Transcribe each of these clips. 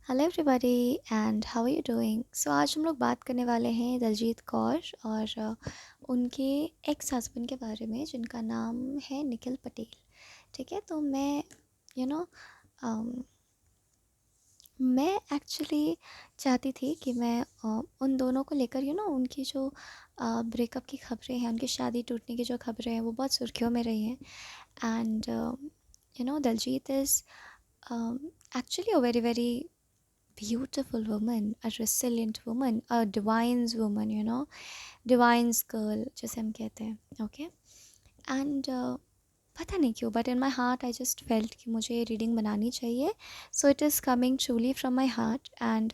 Hello everybody and how are you doing. So आज हम लोग बात करने वाले हैं दलजीत कौर और उनके एक्स हस्बैंड के बारे में जिनका नाम है निखिल पटेल। ठीक है, तो यू नो मैं एक्चुअली चाहती थी कि मैं उन दोनों को लेकर उनकी जो ब्रेकअप की खबरें हैं, उनकी शादी टूटने की जो खबरें हैं वो बहुत सुर्खियों में रही हैं। And Daljeet is actually a very very beautiful woman, a resilient woman, a divine's woman, divine's girl जैसे हम कहते हैं। ओके एंड पता नहीं क्यों but in my heart I just felt कि मुझे ये रीडिंग बनानी चाहिए। So it is coming truly from my heart and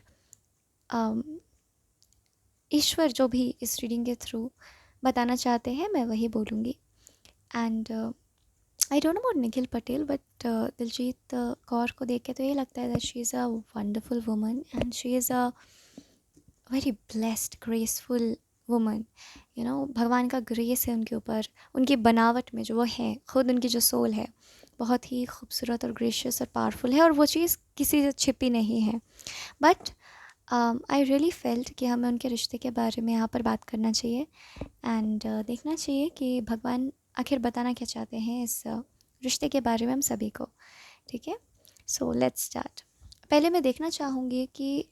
ईश्वर जो भी इस रीडिंग के थ्रू बताना चाहते हैं मैं वही बोलूँगी। And I don't know about Nikhil Patel but Diljit Kaur को देख के तो ये लगता है that she is a wonderful woman and she is a very blessed graceful woman. भगवान का ग्रेस है उनके ऊपर, उनकी बनावट में जो वो है, खुद उनकी जो सोल है बहुत ही खूबसूरत और ग्रेशियस और पावरफुल है और वो चीज़ किसी से छिपी नहीं है। बट आई रियली फेल्ट कि हमें उनके रिश्ते के बारे में यहाँ पर बात करना चाहिए एंड देखना चाहिए कि भगवान आखिर बताना क्या चाहते हैं इस रिश्ते के बारे में हम सभी को। ठीक है, सो लेट्स स्टार्ट। पहले मैं देखना चाहूँगी कि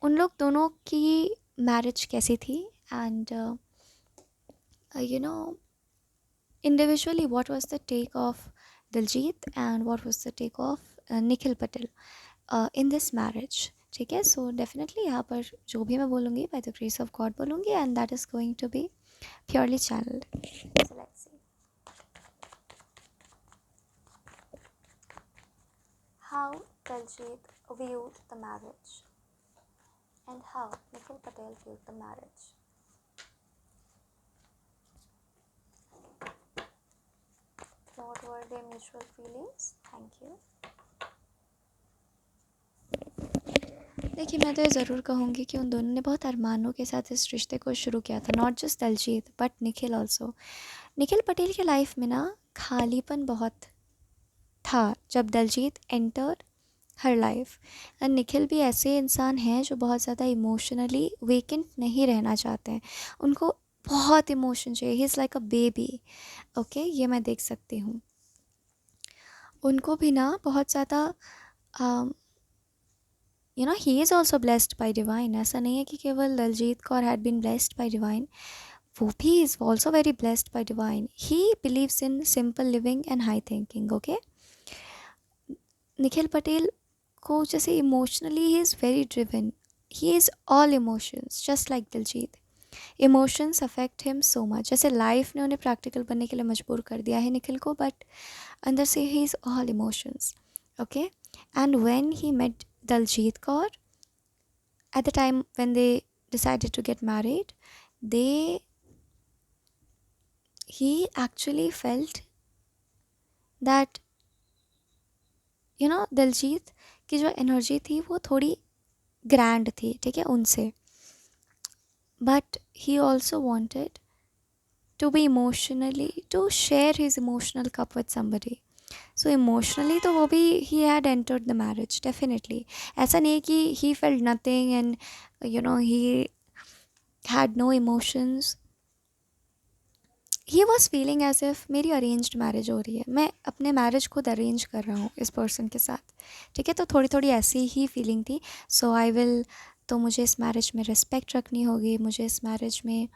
उन लोग दोनों की मैरिज कैसी थी and individually what was the take of Diljit and what was the take of Nikhil Patel in this marriage। ठीक है, सो डेफिनेटली यहाँ पर जो भी मैं बोलूँगी by the grace of God बोलूँगी and that is going to be purely channelled. So let's see how Diljit viewed the marriage and how Nikhil Patel viewed the marriage। What were their mutual feelings? Thank you। देखिए, मैं तो ये ज़रूर कहूँगी कि उन दोनों ने बहुत अरमानों के साथ इस रिश्ते को शुरू किया था, not just Daljeet but Nikhil also. Nikhil Patel के लाइफ में ना खालीपन बहुत था जब Daljeet enter her life. And Nikhil भी ऐसे इंसान हैं जो बहुत ज़्यादा इमोशनली वेकेंट नहीं रहना चाहते हैं, उनको बहुत इमोशन चाहिए। He is like a baby. Okay, ये मैं देख सकती हूँ। उनको भी ना बहुत ज़्यादा he is also blessed by divine. ऐसा नहीं है कि केवल Daljeet Kaur had been blessed by divine, वो भी is also very blessed by divine. He believes in simple living and high thinking. Okay, Nikhil Patel को जैसे emotionally he is very driven, he is all emotions just like Diljit. Emotions affect him so much, जैसे life ने उन्हें practical बनने के लिए मजबूर कर दिया है निखिल को, बट अंदर से he is all emotions. Okay, and when he met Daljeet Kaur at the time when they decided to get married, they he actually felt that Diljit की जो एनर्जी थी वो थोड़ी ग्रैंड थी, ठीक है, उनसे। But he also wanted to be emotionally to share his emotional cup with somebody. So emotionally तो वो भी he had entered the marriage definitely. ऐसा नहीं है कि he felt nothing and he had no emotions. He was feeling as if मेरी arranged marriage हो रही है, मैं अपने मैरिज खुद अरेंज कर रहा हूँ इस पर्सन के साथ। ठीक है, तो थोड़ी थोड़ी ऐसी ही फीलिंग थी। सो आई विल, तो मुझे इस मैरिज में रिस्पेक्ट रखनी होगी, मुझे इस मैरिज में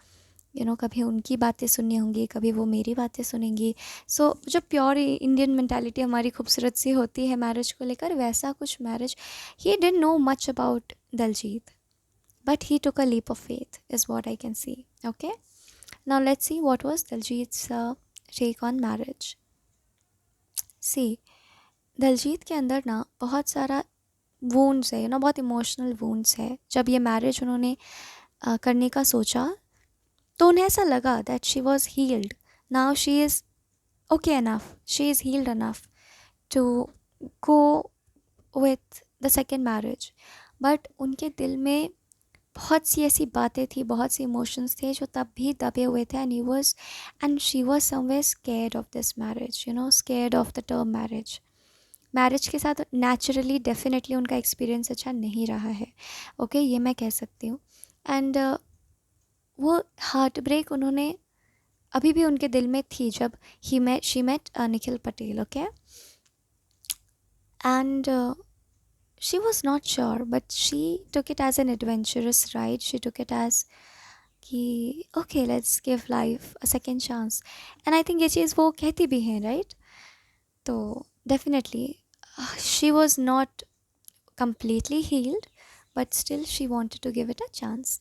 कभी उनकी बातें सुननी होंगी, कभी वो मेरी बातें सुनेंगी। सो जो प्योर इंडियन मेंटालिटी हमारी खूबसूरत सी होती है मैरिज को लेकर, वैसा कुछ marriage. He didn't know much about Daljeet but he took a leap of faith is what I can see. Okay, now let's see what was Daljit's take on marriage। See, Daljeet के अंदर ना बहुत सारा वूंड्स है, बहुत इमोशनल वूंड्स है। जब ये मैरिज उन्होंने करने का सोचा तो उन्हें ऐसा लगा that she was healed, now she is okay enough, she is healed enough to go with the second marriage. But उनके दिल में बहुत सी ऐसी बातें थी, बहुत सी इमोशंस थे जो तब भी दबे हुए थे। And she was somewhere scared of this marriage, scared of the term marriage. Marriage के साथ नेचुरली डेफिनेटली उनका एक्सपीरियंस अच्छा नहीं रहा है। ओके, ये मैं कह सकती हूँ। एंड वो हार्ट ब्रेक उन्होंने अभी भी उनके दिल में थी जब she met Nikhil Patel. Okay, and she was not sure, but she took it as an adventurous ride. She took it as कि okay, let's give life a second chance. And I think ये चीज़ वो कहती भी हैं, right? तो definitely she was not completely healed, but still she wanted to give it a chance.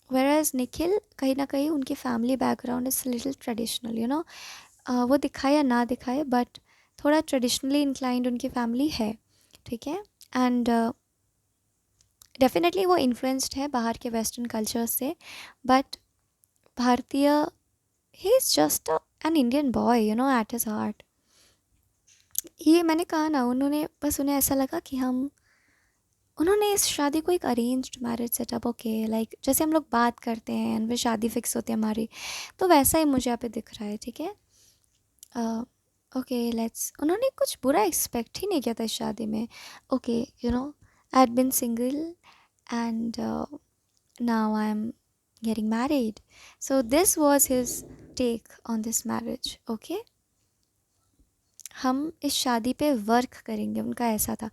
Whereas Nikhil कहीं ना कहीं उनकी family background is little traditional, you know, वो दिखाए या ना दिखाए बट थोड़ा ट्रेडिशनली इंक्लाइंड उनकी फैमिली है, ठीक है। एंड डेफिनेटली वो इन्फ्लुएंस्ड है बाहर के वेस्टर्न कल्चर से, बट भारतीय, he is just an Indian boy, you know, at his heart. ये मैंने कहा ना, उन्होंने बस, उन्हें ऐसा लगा कि हम, उन्होंने इस शादी को एक arranged marriage setup, okay, like जैसे हम लोग बात करते हैं एंड फिर शादी फिक्स होती है हमारी, तो वैसा ही मुझे यहाँ पे दिख रहा है, ठीक है। ओके लेट्स, उन्होंने कुछ बुरा एक्सपेक्ट ही नहीं किया था इस शादी में। Okay, you know, I had been single and now I'm getting married. So this was his take on this marriage. Okay, हम इस शादी पे वर्क करेंगे, उनका ऐसा था।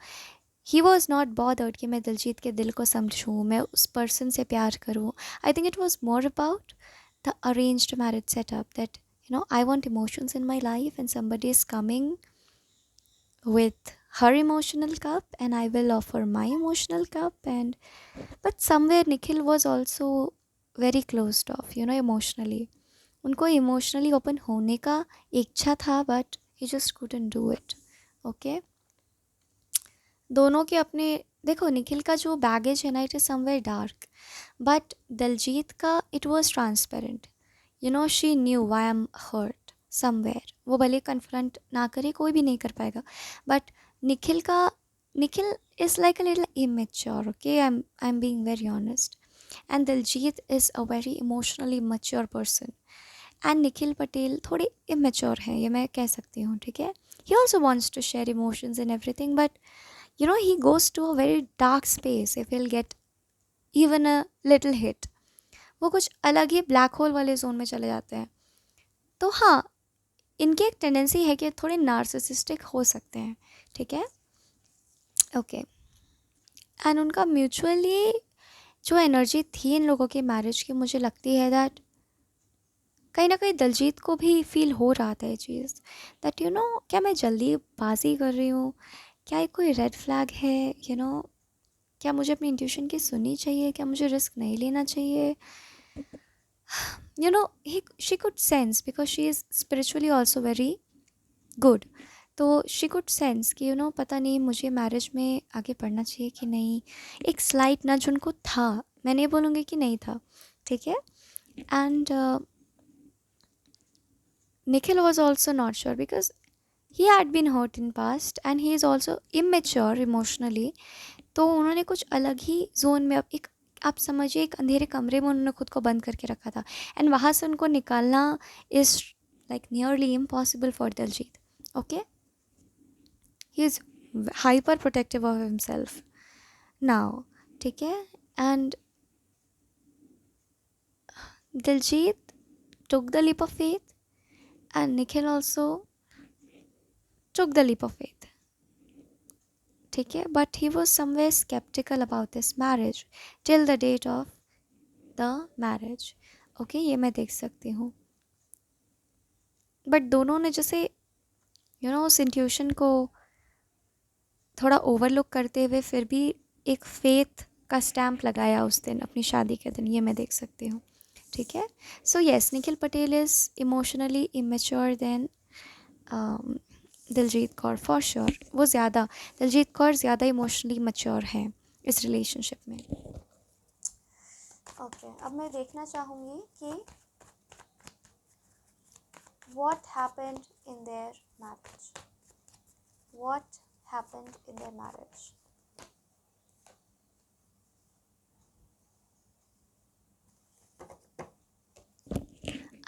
ही वॉज नॉट बॉदर्ड कि मैं दिलजीत के दिल को समझूँ, मैं उस पर्सन से प्यार करूँ। I think it was more about the arranged marriage setup, that you know I want emotions in my life and somebody is coming with her emotional cup and I will offer my emotional cup. And but somewhere Nikhil was also very closed off, you know, emotionally. उनको emotionally open होने का इच्छा था but he just couldn't do it. Okay, दोनों के अपने, देखो निखिल का जो बैगेज है ना, it is somewhere dark, but Dalljiet का it was transparent. You know, she knew why am hurt somewhere. वो भले कन्फ्रंट ना करे, कोई भी नहीं कर पाएगा, बट निखिल का, Nikhil is like a little immature. Okay, I am being very honest, and Diljit is a very emotionally mature person, and Nikhil Patel थोड़े इमेच्योर हैं, ये मैं कह सकती हूँ, ठीक है। He also wants to share emotions in everything, but you know he goes to a very dark space if he'll get even a little hit। वो कुछ अलग ही ब्लैक होल वाले जोन में चले जाते हैं। तो हाँ, इनकी एक टेंडेंसी है कि थोड़े नार्सिसिस्टिक हो सकते हैं, ठीक है। ओके, एंड उनका म्यूचुअली जो एनर्जी थी इन लोगों की मैरिज की, मुझे लगती है दैट कहीं ना कहीं दलजीत को भी फील हो रहा था ये चीज़, दैट यू नो, क्या मैं जल्दी बाजी कर रही हूँ, क्या ये कोई रेड फ्लैग है, यू नो, क्या मुझे अपनी इंट्यूशन की सुननी चाहिए, क्या मुझे रिस्क नहीं लेना चाहिए। You know, he she could sense because she is spiritually also very good. तो शी कुड सेंस कि यू नो, पता नहीं मुझे मैरिज में आगे बढ़ना चाहिए कि नहीं। एक स्लाइट नज उनको था, मैं नहीं बोलूँगी कि नहीं था, ठीक है। And Nikhil was also not sure because he had been hurt in past and he is also immature emotionally. तो उन्होंने कुछ अलग ही जोन में, अब एक, आप समझिए एक अंधेरे कमरे में उन्होंने खुद को बंद करके रखा था, एंड वहाँ से उनको निकालना is like nearly impossible for Diljit. Okay, he is hyper protective of himself now, ठीक है। And Diljit took the leap of faith and Nikhil also took the leap of faith, ठीक है। But he was somewhere sceptical about this marriage till the date of the marriage. Okay, ये मैं देख सकती हूँ, but दोनों ने जैसे यू नो उस इंट्यूशन को थोड़ा ओवरलुक करते हुए फिर भी एक फेथ का स्टैम्प लगाया उस दिन अपनी शादी के दिन, ये मैं देख सकती हूँ, ठीक है। So yes, Nikhil Patel is emotionally immature then Diljit Kaur for sure. वो ज़्यादा, दिलजीत कौर ज़्यादा इमोशनली मच्योर हैं इस रिलेशनशिप में। ओके, अब मैं देखना चाहूँगी कि what happened in their marriage, what happened in their marriage।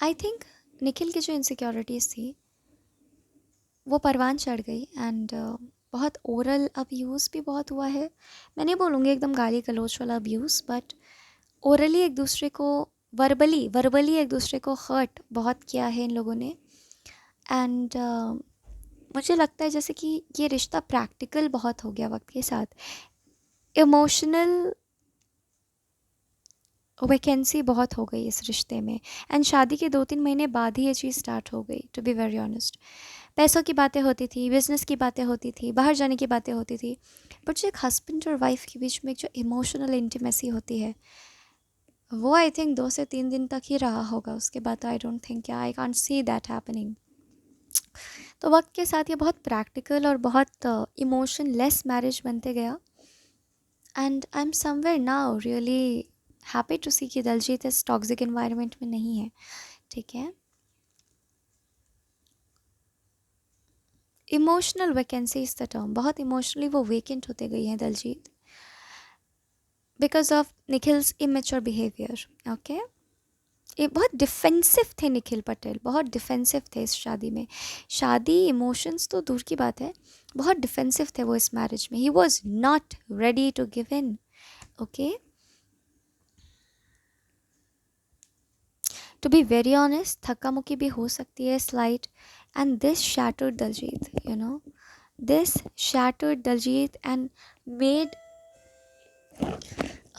I think Nikhil की जो इनसिक्योरिटीज़ थी वो परवान चढ़ गई, एंड बहुत ओरल अब्यूज़ भी बहुत हुआ है। मैं नहीं बोलूँगी एकदम गाली गलौज वाला अब्यूज़, बट ओरली एक दूसरे को, वर्बली वर्बली एक दूसरे को हर्ट बहुत किया है इन लोगों ने। एंड मुझे लगता है जैसे कि ये रिश्ता प्रैक्टिकल बहुत हो गया वक्त के साथ, इमोशनल वैकेंसी बहुत हो गई इस रिश्ते में। एंड शादी के 2-3 महीने बाद ही ये चीज़ स्टार्ट हो गई, टू बी वेरी ऑनेस्ट। पैसों की बातें होती थी, बिजनेस की बातें होती थी, बाहर जाने की बातें होती थी, बट जो एक हस्बैंड और वाइफ के बीच में एक जो इमोशनल इंटीमेसी होती है, वो आई थिंक 2 से 3 दिन तक ही रहा होगा। उसके बाद I don't think, I can't see that happening. तो वक्त के साथ ये बहुत प्रैक्टिकल और बहुत इमोशन लेस मैरिज बनते गया। And I am somewhere now really happy to see कि दलजीत इस टॉक्सिक इन्वायरमेंट में नहीं है। ठीक है, emotional vacancy is the term. बहुत इमोशनली वो वेकेंट होते गई हैं Dalljiet, because of Nikhil's immature behaviour. Okay, ये बहुत डिफेंसिव थे निखिल पटेल, बहुत डिफेंसिव थे इस शादी में। शादी इमोशंस तो दूर की बात है, बहुत डिफेंसिव थे वो इस मैरिज में। He was not ready to give in. Okay, to be very honest, थक्का मुक्की भी हो सकती है slight, and this shattered Daljeet, you know, this shattered Daljeet and made.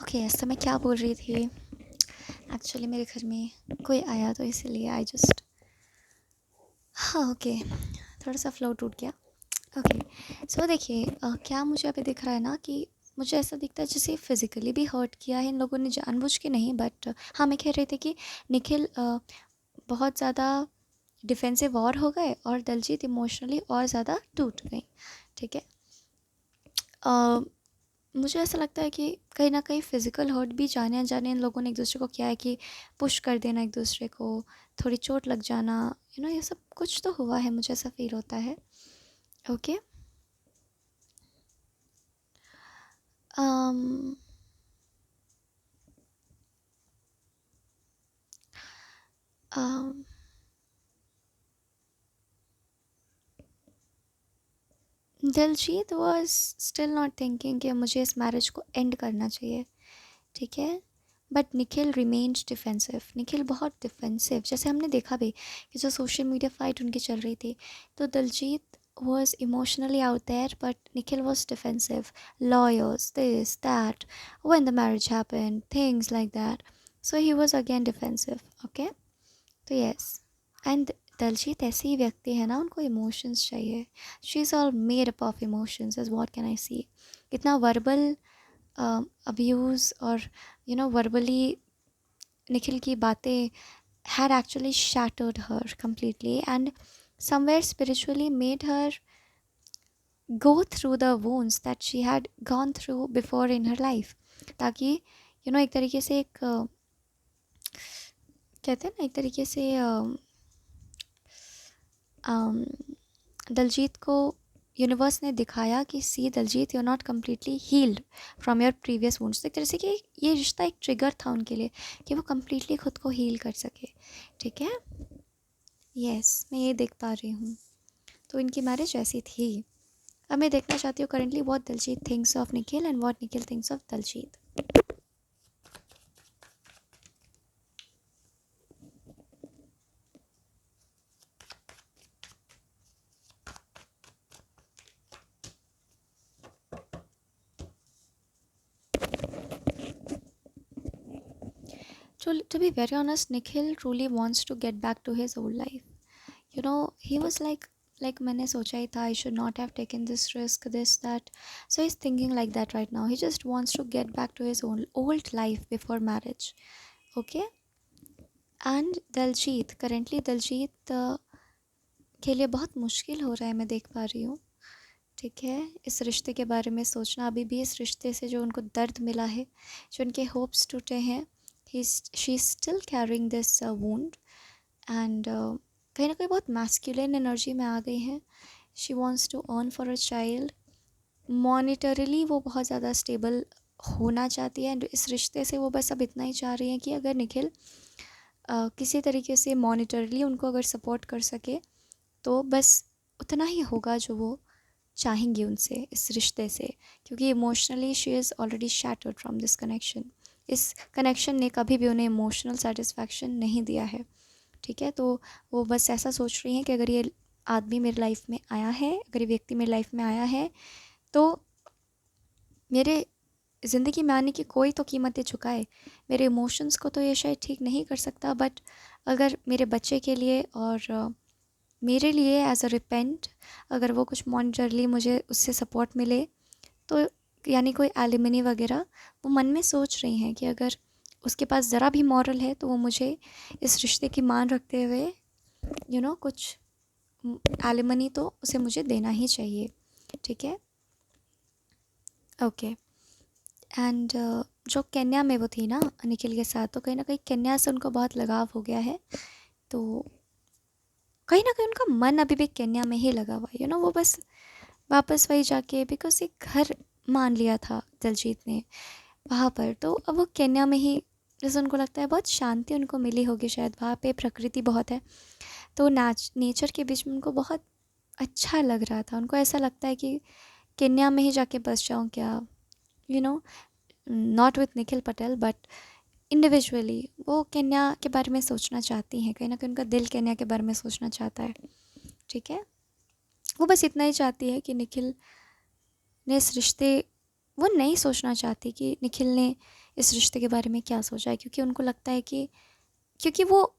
Okay, ऐसा मैं क्या बोल रही थी, एक्चुअली मेरे घर में कोई आया तो इसीलिए आई जस्ट, हाँ ओके, थोड़ा सा फ्लो टूट गया। ओके, सो देखिए, क्या मुझे अभी दिख रहा है ना कि मुझे ऐसा दिखता है जैसे फिज़िकली भी हर्ट किया है इन लोगों ने जानबूझ के नहीं, बट हाँ, मैं कह रही थी कि निखिल बहुत ज़्यादा डिफेंसिव और हो गए और दलजीत इमोशनली और ज़्यादा टूट गई। ठीक है, मुझे ऐसा लगता है कि कहीं ना कहीं फ़िज़िकल हर्ट भी जाने अनजाने इन लोगों ने एक दूसरे को किया है, कि पुश कर देना एक दूसरे को, थोड़ी चोट लग जाना, यू नो, ये सब कुछ तो हुआ है, मुझे ऐसा फील होता है। Okay, um, um, Diljit was still not thinking कि मुझे इस मैरिज को एंड करना चाहिए। ठीक है, but Nikhil remained defensive. Nikhil बहुत डिफेंसिव, जैसे हमने देखा भी कि जो सोशल मीडिया फाइट उनकी चल रही थी, तो Diljit was emotionally out there, but Nikhil was defensive. Lawyers, this, that, when the marriage happened, things like that. So he was again defensive. Okay, तो yes, एंड दलजीत ऐसे ही व्यक्ति है ना, उनको इमोशंस चाहिए। She is all made up of emotions, is what can I see. इतना verbal abuse और यू नो वर्बली निखिल की बातें had actually shattered her completely, and somewhere spiritually made her go through the wounds that she had gone through before in her life, ताकि you know एक तरीके से एक कहते हैं ना, एक तरीके से दलजीत को यूनिवर्स ने दिखाया कि see Dalljiet, you are not completely healed from your previous wounds. तो एक तरह से कि ये रिश्ता एक ट्रिगर था उनके लिए कि वो कम्प्लीटली खुद को हील कर सके। ठीक है, यस, मैं ये देख पा रही हूँ। तो इनकी मैरिज ऐसी थी। अब मैं देखना चाहती हूँ currently what Daljeet thinks of Nikhil and what Nikhil thinks of Daljeet. To be very honest, Nikhil truly wants to get back to his old life. You know, he was like मैंने सोचा ही था, I should not have taken this risk, this, that. So he's thinking like that right now. He just wants to get back to his old life before marriage. Okay? And Daljit, currently Daljit के लिए बहुत मुश्किल हो रहा है, मैं देख पा रही हूँ। ठीक है, इस रिश्ते के बारे में सोचना, अभी भी इस रिश्ते से जो उनको दर्द मिला है, जो उनके होप्स टूटे हैं, she is still carrying this wound, and कहीं ना कहीं बहुत मैस्कुलिन एनर्जी में आ गई हैं। She wants to earn for a child. Monetarily वो बहुत ज़्यादा स्टेबल होना चाहती है, एंड इस रिश्ते से वो बस अब इतना ही चाह रही हैं कि अगर निखिल किसी तरीके से मॉनिटरली उनको अगर सपोर्ट कर सके, तो बस उतना ही होगा जो वो चाहेंगी उनसे, इस रिश्ते से, क्योंकि emotionally she is already shattered from this connection. इस कनेक्शन ने कभी भी उन्हें इमोशनल सेटिस्फैक्शन नहीं दिया है, ठीक है। तो वो बस ऐसा सोच रही हैं कि अगर ये आदमी मेरी लाइफ में आया है, अगर ये व्यक्ति मेरी लाइफ में आया है, तो मेरे ज़िंदगी में आने की कोई तो कीमतें चुकाए। मेरे इमोशंस को तो ये शायद ठीक नहीं कर सकता, बट अगर मेरे बच्चे के लिए और मेरे लिए एज अ रिपेंट अगर वो कुछ मॉनिटरली मुझे उससे सपोर्ट मिले, तो यानी कोई एलिमनी वगैरह, वो मन में सोच रही हैं कि अगर उसके पास ज़रा भी मॉरल है तो वो मुझे इस रिश्ते की मान रखते हुए कुछ एलिमनी तो उसे मुझे देना ही चाहिए, ठीक है। ओके। एंड जो केन्या में वो थी ना निखिल के साथ, तो कहीं ना कहीं केन्या से उनको बहुत लगाव हो गया है। तो कहीं ना कहीं उनका मन अभी भी केन्या में ही लगा हुआ है, वो बस वापस वही जाके, बिकॉज एक घर मान लिया था दिलजीत ने वहाँ पर, तो अब वो केन्या में ही, जैसे उनको लगता है बहुत शांति उनको मिली होगी शायद, वहाँ पे प्रकृति बहुत है, तो नेचर के बीच में उनको बहुत अच्छा लग रहा था। उनको ऐसा लगता है कि केन्या में ही जाके बस जाऊँ क्या, you know not with Nikhil Patel but individually वो केन्या के बारे में सोचना चाहती हैं, कहीं ना कहीं उनका दिल केन्या के बारे में सोचना चाहता है, ठीक है। वो बस इतना ही चाहती है कि निखिल ने इस रिश्ते, वो नहीं सोचना चाहती कि निखिल ने इस रिश्ते के बारे में क्या सोचा है, क्योंकि उनको लगता है कि, क्योंकि वो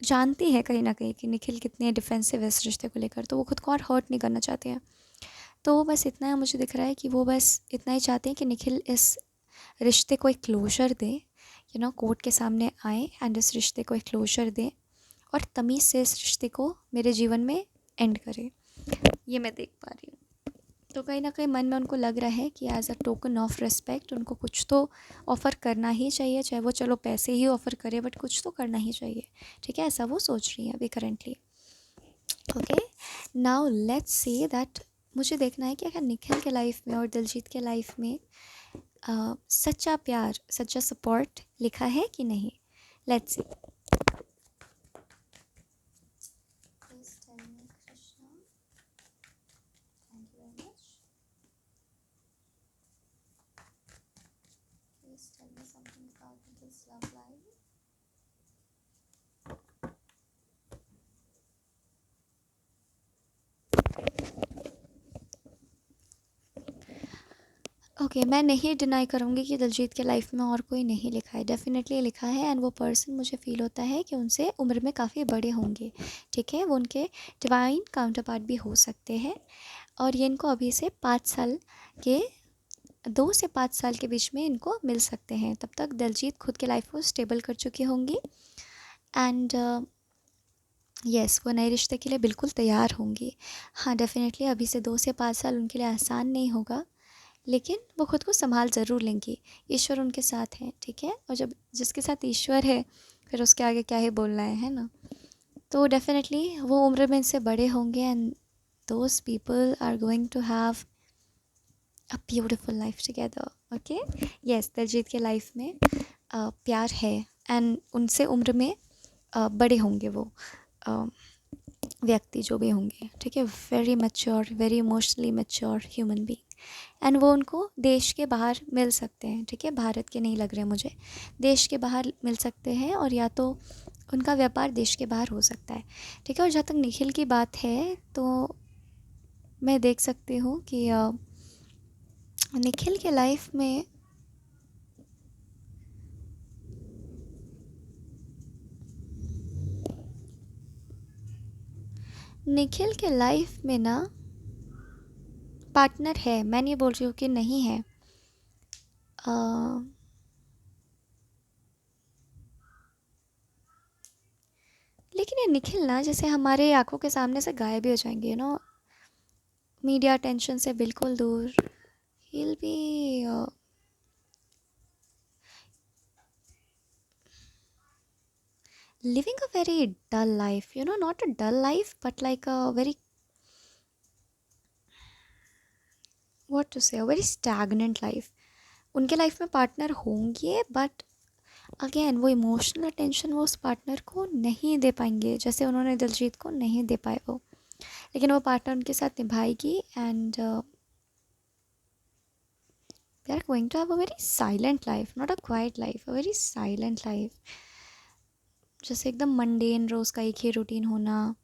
जानती है कहीं ना कहीं कि निखिल कितने डिफेंसिव है इस रिश्ते को लेकर, तो वो खुद को और हर्ट नहीं करना चाहते हैं। तो वो बस इतना है, मुझे दिख रहा है कि वो बस इतना ही चाहते हैं कि निखिल इस रिश्ते को एक क्लोजर दे, कोर्ट के सामने आए एंड इस रिश्ते को एक क्लोजर दे और तमीज़ से इस रिश्ते को मेरे जीवन में एंड करे। ये मैं देख पा रही हूँ। तो कहीं ना कहीं मन में उनको लग रहा है कि as a token of respect उनको कुछ तो ऑफ़र करना ही चाहिए, चाहे वो चलो पैसे ही ऑफ़र करे, बट कुछ तो करना ही चाहिए, ठीक है। ऐसा वो सोच रही हैं अभी currently. Okay, now let's see that, मुझे देखना है कि अगर निखिल के लाइफ में और दिलजीत के लाइफ में सच्चा प्यार, सच्चा सपोर्ट लिखा है कि नहीं। Let's see. ओके, मैं नहीं डिनाई करूँगी कि दिलजीत के लाइफ में और कोई नहीं लिखा है, डेफिनेटली लिखा है। एंड वो पर्सन मुझे फ़ील होता है कि उनसे उम्र में काफ़ी बड़े होंगे, ठीक है। वो उनके डिवाइन काउंटर पार्ट भी हो सकते हैं, और ये इनको अभी से 5 साल के, 2 से 5 साल के बीच में इनको मिल सकते हैं। तब तक दिलजीत खुद के लाइफ को स्टेबल कर चुकी होंगी एंड यस, वो नए रिश्ते के लिए बिल्कुल तैयार होंगी। हाँ, डेफिनेटली अभी से 2 से 5 साल उनके लिए आसान नहीं होगा, लेकिन वो खुद को संभाल ज़रूर लेंगी। ईश्वर उनके साथ हैं, ठीक है। और जब जिसके साथ ईश्वर है, फिर उसके आगे क्या ही बोलना है ना। तो डेफिनेटली वो उम्र में इनसे बड़े होंगे and those people are going to have a beautiful life together. Okay, yes, Diljit के लाइफ में प्यार है एंड उनसे उम्र में बड़े होंगे वो व्यक्ति जो भी होंगे, ठीक है। Very mature, very emotionally mature human being. And वो उनको देश के बाहर मिल सकते हैं, ठीक है। भारत के नहीं लग रहे मुझे, देश के बाहर मिल सकते हैं, और या तो उनका व्यापार देश के बाहर हो सकता है, ठीक है। और जहाँ तक निखिल की बात है, तो मैं देख सकती हूँ कि निखिल के लाइफ में ना पार्टनर है, मैं नहीं बोल रही हूँ कि नहीं है। अ, लेकिन ये निखिल ना जैसे हमारे आंखों के सामने से गायब ही हो जाएंगे, मीडिया अटेंशन से बिल्कुल दूर। he'll be living a very dull life, not a dull life but like a very, what to say, a very stagnant life. उनके लाइफ में पार्टनर होंगे, बट अगेन वो इमोशनल अटेंशन वो उस पार्टनर को नहीं दे पाएंगे, जैसे उन्होंने दिलजीत को नहीं दे पाए वो, लेकिन वो पार्टनर उनके साथ निभाएगी and they are going to have a very silent life, not a quiet life, a very silent life. जैसे एकदम मंडेन रोज़ का एक ही रूटीन होना,